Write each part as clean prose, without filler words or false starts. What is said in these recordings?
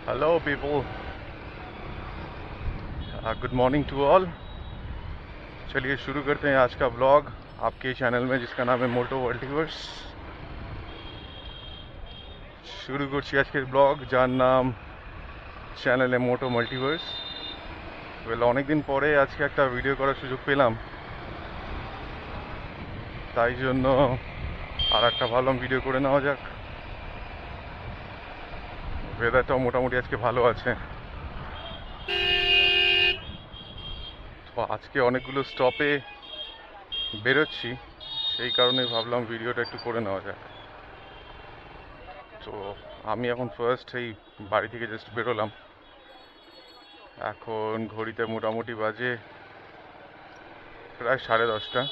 Hello people, good morning to all. चलिए शुरू करते हैं आज का ब्लॉग आपके चैनल में जिसका नाम है मोटो वर्ल्टिवर्स। शुरू করছি আজকের ব্লগ যার নাম চ্যানেলে মোটো মাল্টিভার্স। অনেক দিন পরে আজকে একটা ভিডিও করার সুযোগ পেলাম, তাই জন্য আর একটা ভাবলাম ভিডিও করে নেওয়া যাক। ওয়েদারটাও মোটামুটি আজকে ভালো আছে, তো আজকে অনেকগুলো স্টপে বেরোচ্ছি, সেই কারণে ভাবলাম ভিডিওটা একটু করে নেওয়া যাক। তো আমি এখন ফার্স্ট এই বাড়ি থেকে জাস্ট বেরোলাম। এখন ঘড়িতে মোটামুটি বাজে প্রায় 10:30।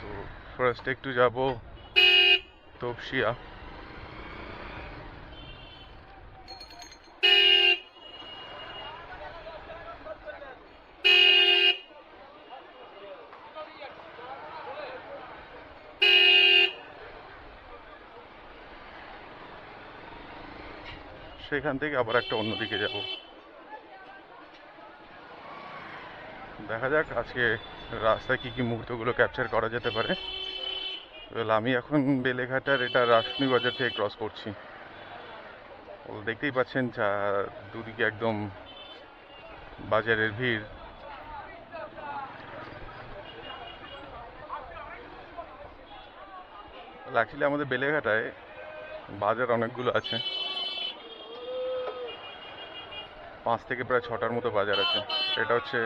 তো ফার্স্ট একটু যাব তপসিয়া। সেখান থেকে আবার একটা অন্যদিকে যাব। দেখা যাক আজকে রাস্তায় কি কি মুহূর্তগুলো ক্যাপচার করা যেতে পারে। আমি এখন বেলেঘাটার এটা রাসনি বাজার থেকে ক্রস করছি। দেখতেই পাচ্ছেন দুদিকে একদম বাজারের ভিড়। অ্যাকচুয়ালি আমাদের বেলেঘাটায় বাজার অনেকগুলো আছে, 5 থেকে প্রায় 6টার মতো বাজার আছে। এটা হচ্ছে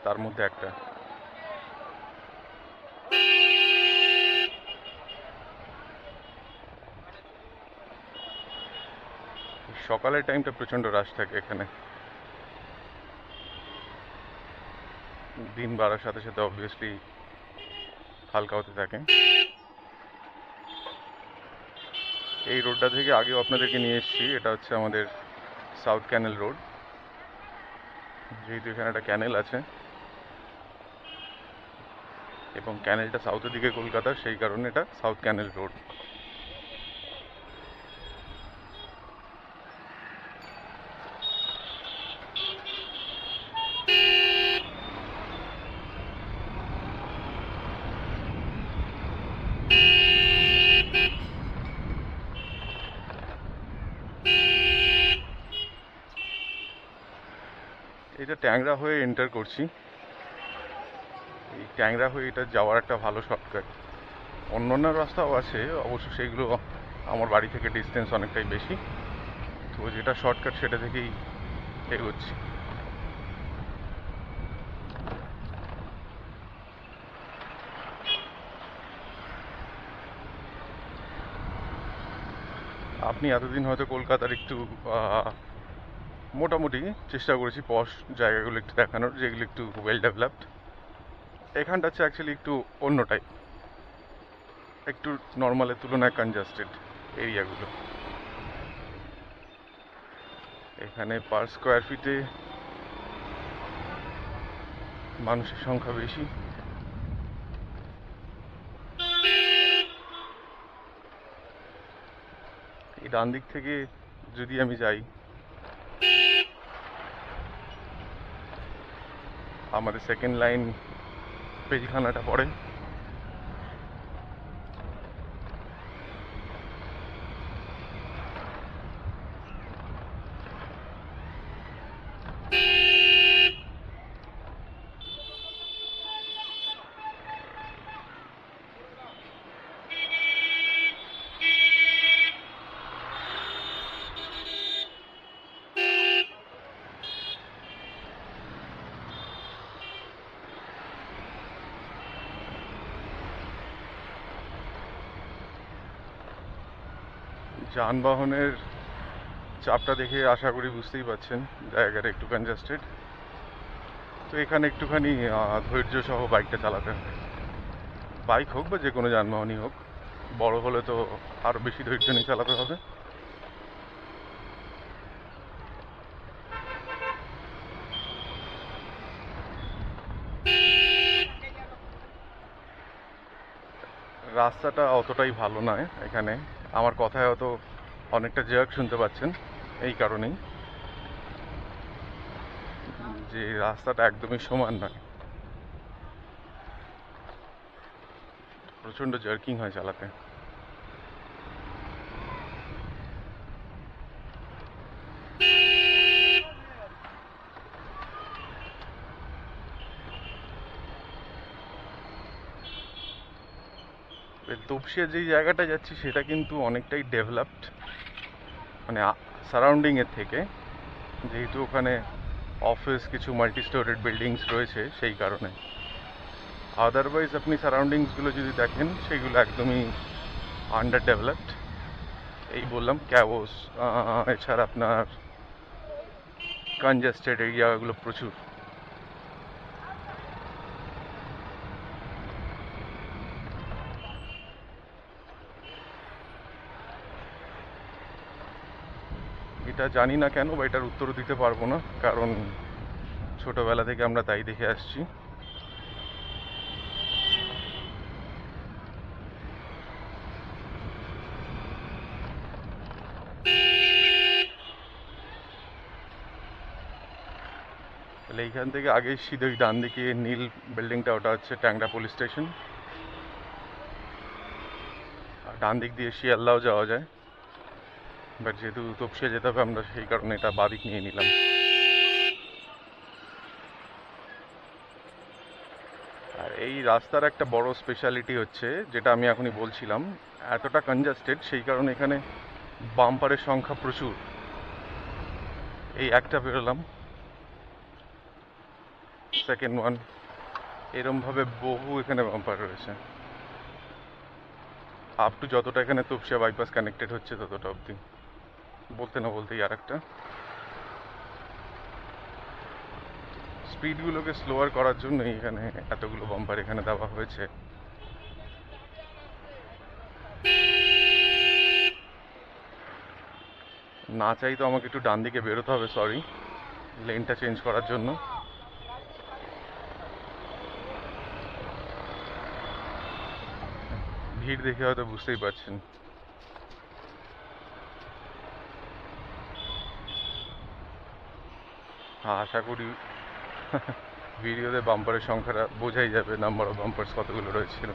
তার মধ্যে একটা। সকালের টাইমটা প্রচণ্ড রাশ থাকে এখানে, দিন বাড়ার সাথে সাথে অবভিয়াসলি হালকা হতে থাকে। এই রোডটা থেকে আগেও আপনাদেরকে নিয়ে এসেছি, এটা হচ্ছে আমাদের সাউথ ক্যানেল রোড। যেহেতু এখানে একটা ক্যানেল আছে এবং ক্যানেলটা সাউথের দিকে কলকাতার, সেই কারণে এটা সাউথ ক্যানেল রোড। এটা ট্যাংরা হয়ে এন্টার করছি। এই ট্যাংরা হয়ে এটা যাওয়ার একটা ভালো শর্টকাট। অন্য রাস্তাও আছে অবশ্য, সেইগুলো আমার বাড়ি থেকে ডিস্টেন্স অনেকটাই বেশি, তো যেটা শর্টকাট সেটা থেকেই এগোচ্ছি। আপনি এতদিন হয়তো কলকাতার একটু মোটামুটি চেষ্টা করেছি পশ জায়গাগুলো একটু দেখানোর, যেগুলো একটু ওয়েল ডেভেলপড। এখানটা হচ্ছে অ্যাকচুয়ালি একটু অন্য টাইপ, একটু নর্মালের তুলনায় কনজাস্টেড এরিয়াগুলো। এখানে পার স্কোয়ার ফিটে মানুষের সংখ্যা বেশি। এই ডান দিক থেকে যদি আমি যাই, আমাদের সেকেন্ড লাইন পেজিখানাটা পড়ে। যানবাহনের চাপটা দেখে আশা করি বুঝতেই পারছেন জায়গাটা একটু কনজাস্টেড। তো এখানে একটুখানি ধৈর্য সহ বাইকটা চালাতে হবে। বাইক হোক বা যে কোনো যানবাহনই হোক, বড় হলে তো আরও বেশি ধৈর্য নিয়ে চালাতে হবে। রাস্তাটা অতটাই ভালো নয় এখানে, আমার কথায় হয়তো অনেকটা জার্ক শুনতে পাচ্ছেন, এই কারণেই যে রাস্তাটা একদমই সমান নয়, প্রচণ্ড জার্কিং হয় চালাতে। তপসিয়া যেই জায়গাটা যাচ্ছি সেটা কিন্তু অনেকটাই ডেভেলপড, মানে সারাউন্ডিং এর থেকে, যেহেতু ওখানে অফিস কিছু মাল্টি স্টোরেড বিল্ডিংস রয়েছে সেই কারণে। আদারওয়াইজ আপনি সারাউন্ডিংসগুলো যদি দেখেন সেগুলো একদমই আন্ডার ডেভেলপড। এই বললাম ক্যাওস, এছাড়া আপনার কনজেস্টেড এরিয়াগুলো প্রচুর। এটা জানি না কেন, বা এটার উত্তরও দিতে পারবো না, কারণ ছোটবেলা থেকে আমরা তাই দেখে আসছি। তাহলে এইখান থেকে আগে সিধেই ডান দিকে নীল বিল্ডিংটা, ওটা হচ্ছে ট্যাংরা পুলিশ স্টেশন। আর ডান দিক দিয়ে শিয়ালদাও যাওয়া যায়, বাট যেহেতু তপসিয়া যেতে হবে আমরা, সেই কারণে এটা বাদিক নিয়ে নিলাম। আর এই রাস্তার একটা বড় স্পেশালিটি হচ্ছে, যেটা আমি এখনই বলছিলাম, এতটা কনজাস্টেড সেই কারণে এখানে বাম্পারের সংখ্যা প্রচুর। এই একটা বেরোলাম, সেকেন্ড ওয়ান, এরমভাবে বহু এখানে বাম্পার রয়েছে, আপ টু যতটা এখানে তপসিয়া বাইপাস কানেক্টেড হচ্ছে ততটা অবধি। বলতে না বলতেই আর একটা, স্পিডগুলোকে স্লোয়ার করার জন্যই এখানে এতগুলো বাম্পার এখানে দেওয়া হয়েছে। না চাই তো আমাকে একটু ডান দিকে বেরোতে হবে, সরি, লেনটা চেঞ্জ করার জন্য। ভিড় দেখে হয়তো বুঝতেই পারছেন। আশা করি ভিডিওতে বাম্পারের সংখ্যাটা বোঝাই যাবে, নাম্বার অফ বাম্পার্স কতগুলো রয়েছিল।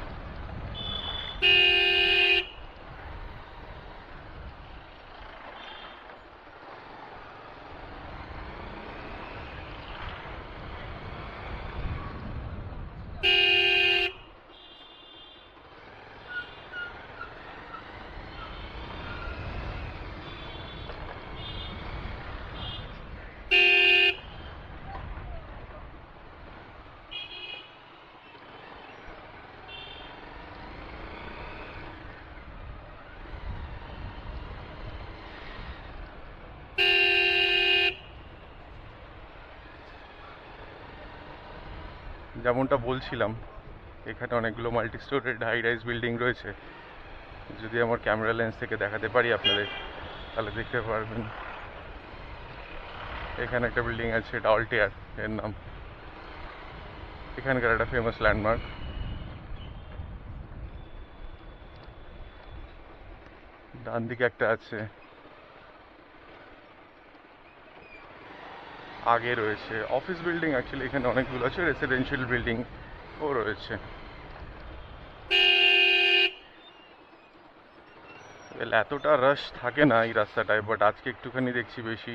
যেমনটা বলছিলাম, এখানে অনেকগুলো multi storeyed high rise building রয়েছে। যদি আমার ক্যামেরা লেন্স থেকে দেখাতে পারি আপনাদের, তাহলে দেখতে পারবেন। এখানে একটা বিল্ডিং আছে, এটা অল্টেয়ার এর নাম, এখানকার একটা ফেমাস ল্যান্ডমার্ক। ডান দিকে একটা আছে, আগে রয়েছে অফিস বিল্ডিং, অ্যাকচুয়ালি এখানে অনেকগুলো আছে, রেসিডেন্সিয়াল বিল্ডিং ও রয়েছে। এতটা রাশ থাকে না এই রাস্তাটায়, বাট আজকে একটুখানি দেখছি বেশি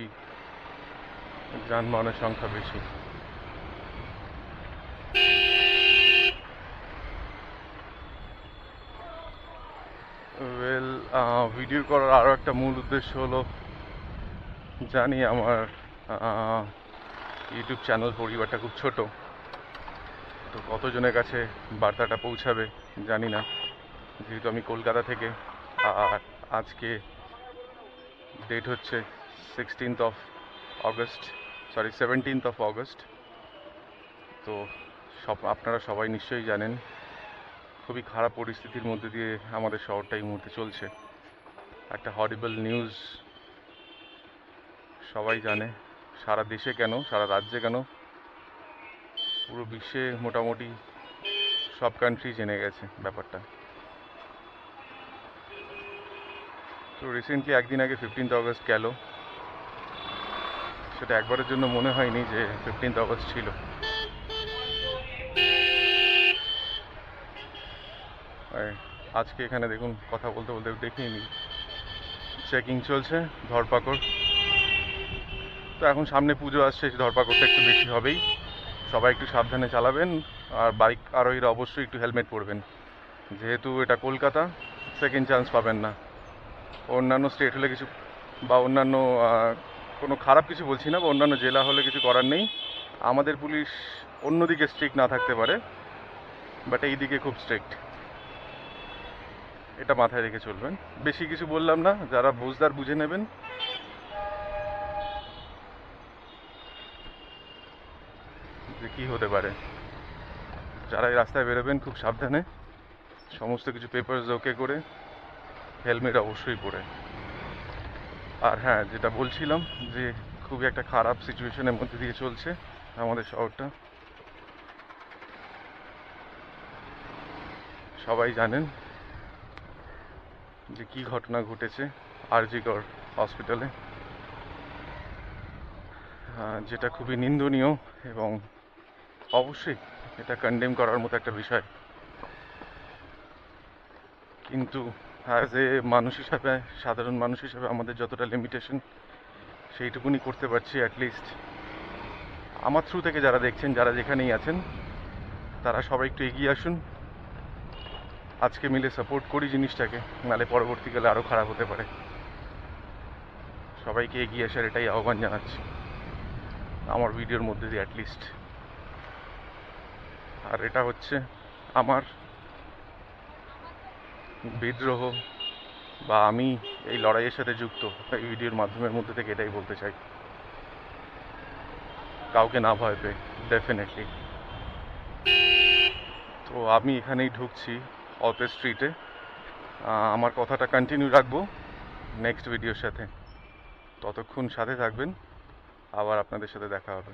যানবাহনের সংখ্যা বেশি। ওয়েল, ভিডিও করার আরও একটা মূল উদ্দেশ্য হলো, জানি আমার ইউটিউব চ্যানেল পরিবারটা খুব ছোট, তো কতজনের কাছে বার্তাটা পৌঁছাবে জানি না, যেহেতু আমি কলকাতা থেকে। আর আজকে ডেট হচ্ছে 16 সরি 17 তো আপনারা সবাই নিশ্চয়ই জানেন খুবই খারাপ পরিস্থিতির মধ্যে দিয়ে আমাদের শহরটা এই মুহূর্তে চলছে। একটা হরিবল নিউজ সবাই জানে, সারা দেশে কেন, সারা রাজ্যে কেন, পুরো বিশ্বে মোটামুটি সব কান্ট্রি জেনে গেছে ব্যাপারটা। তো রিসেন্টলি একদিন আগে 15th অগস্ট গেল, সেটা একবারের জন্য মনে হয়নি যে 15th অগস্ট ছিল। আর আজকে এখানে দেখুন কথা বলতে বলতে দেখিয়ে নি, চেকিং চলছে, ধরপাকড়। তো এখন সামনে পুজো আসছে, ধরপাকড়টা একটু বেশি হবেই। সবাই একটু সাবধানে চালাবেন, আর বাইক আরোহীরা অবশ্যই একটু হেলমেট পরবেন, যেহেতু এটা কলকাতা, সেকেন্ড চান্স পাবেন না। অন্যান্য স্টেট হলে কিছু, বা অন্যান্য কোনো খারাপ কিছু বলছি না, বা অন্যান্য জেলা হলে কিছু করার নেই। আমাদের পুলিশ অন্যদিকে স্ট্রিক্ট না থাকতে পারে, বাট এই দিকে খুব স্ট্রিক্ট, এটা মাথায় রেখে চলবেন। বেশি কিছু বললাম না, যারা বুঝদার বুঝে নেবেন। যে কী হতে পারে, যারা এই রাস্তায় বেরোবেন খুব সাবধানে, সমস্ত কিছু পেপারস ওকে করে, হেলমেট অবশ্যই পরে। আর হ্যাঁ, যেটা বলছিলাম, যে খুবই একটা খারাপ সিচুয়েশনের মধ্যে দিয়ে চলছে আমাদের শহরটা। সবাই জানেন যে কি ঘটনা ঘটেছে আরজি কর হসপিটালে, যেটা খুবই নিন্দনীয়, এবং অবশ্যই এটা কন্ডেম করার মতো একটা বিষয়। কিন্তু অ্যাজ এ মানুষ হিসাবে, সাধারণ মানুষ হিসাবে আমাদের যতটা লিমিটেশন, সেইটুকুনি করতে পারছি অ্যাটলিস্ট। আমার থ্রু থেকে যারা দেখছেন, যারা যেখানেই আছেন, তারা সবাই একটু এগিয়ে আসুন, আজকে মিলে সাপোর্ট করি জিনিসটাকে, নাহলে পরবর্তীকালে আরও খারাপ হতে পারে। সবাইকে এগিয়ে আসার এটাই আহ্বান জানাচ্ছি আমার ভিডিওর মধ্যে দিয়ে অ্যাটলিস্ট। আর এটা হচ্ছে আমার বিদ্রোহ, বা আমি এই লড়াইয়ের সাথে যুক্ত, এই ভিডিওর মাধ্যমের মধ্যে থেকে এটাই বলতে চাই। কাউকে না ভয় পেয়ে, ডেফিনেটলি। তো আমি এখানেই ঢুকছি অল্পে স্ট্রিটে। আমার কথাটা কন্টিনিউ রাখবো নেক্সট ভিডিওর সাথে। ততক্ষণ সাথে থাকবেন, আবার আপনাদের সাথে দেখা হবে।